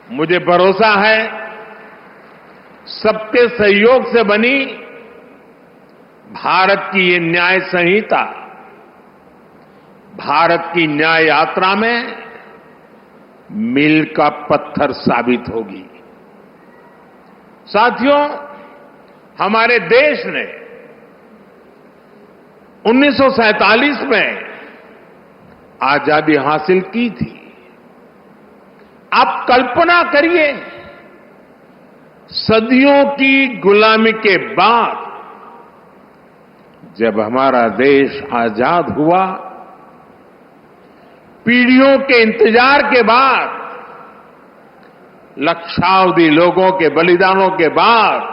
मुझे भरोसा है सबके सहयोग से बनी भारत की ये न्याय संहिता भारत की न्याय यात्रा में मील का पत्थर साबित होगी। साथियों, हमारे देश ने 1947 में आजादी हासिल की थी। आप कल्पना करिए, सदियों की गुलामी के बाद जब हमारा देश आजाद हुआ, पीढ़ियों के इंतजार के बाद, लक्षावधि लोगों के बलिदानों के बाद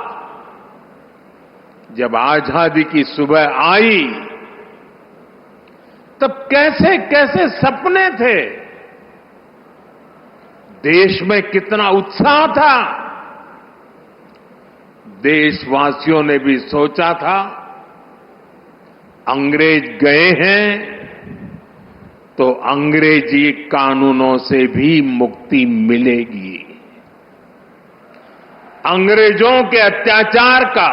जब आजादी की सुबह आई, तब कैसे कैसे सपने थे, देश में कितना उत्साह था। देशवासियों ने भी सोचा था अंग्रेज गए हैं तो अंग्रेजी कानूनों से भी मुक्ति मिलेगी। अंग्रेजों के अत्याचार का,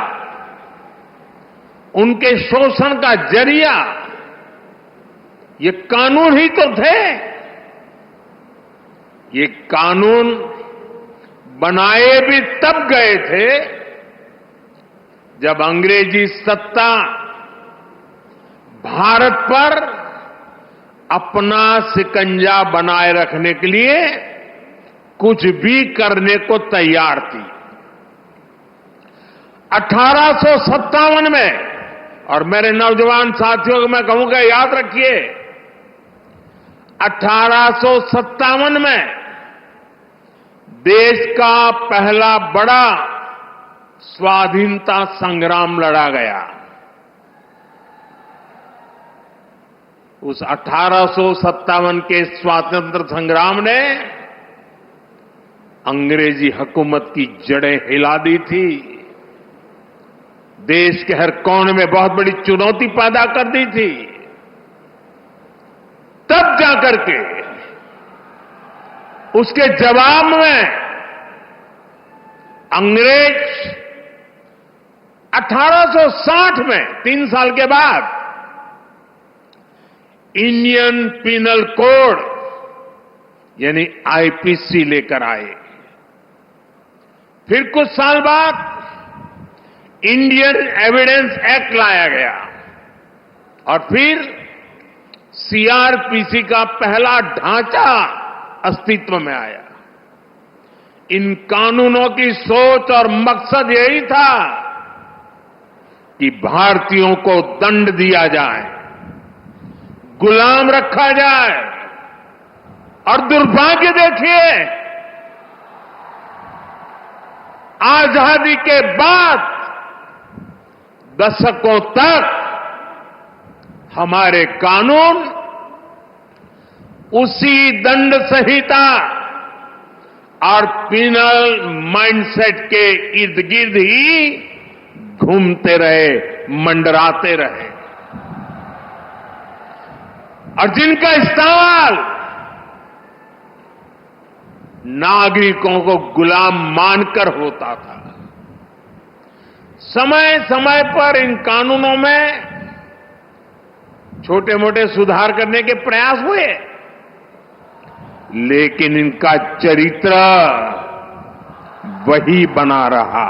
उनके शोषण का जरिया ये कानून ही तो थे। ये कानून बनाए भी तब गए थे जब अंग्रेजी सत्ता भारत पर अपना शिकंजा बनाए रखने के लिए कुछ भी करने को तैयार थी। 1857 में, और मेरे नौजवान साथियों को मैं कहूंगा याद रखिए, 1857 में देश का पहला बड़ा स्वाधीनता संग्राम लड़ा गया। उस 1857 के स्वातंत्र संग्राम ने अंग्रेजी हुकूमत की जड़ें हिला दी थी। देश के हर कोने में बहुत बड़ी चुनौती पैदा कर दी थी। तब जाकर के उसके जवाब में अंग्रेज 1860 में, 3 साल के बाद, इंडियन पिनल कोड यानी आईपीसी लेकर आए। फिर कुछ साल बाद इंडियन एविडेंस एक्ट लाया गया और फिर सीआरपीसी का पहला ढांचा अस्तित्व में आया। इन कानूनों की सोच और मकसद यही था कि भारतीयों को दंड दिया जाए, गुलाम रखा जाए। और दुर्भाग्य देखिए, आजादी के बाद दशकों तक हमारे कानून उसी दंड संहिता और पिनल माइंडसेट के इर्द गिर्द ही घूमते रहे, मंडराते रहे। और जिनका इस्तेमाल नागरिकों को गुलाम मानकर होता था। समय समय पर इन कानूनों में छोटे मोटे सुधार करने के प्रयास हुए, लेकिन इनका चरित्र वही बना रहा।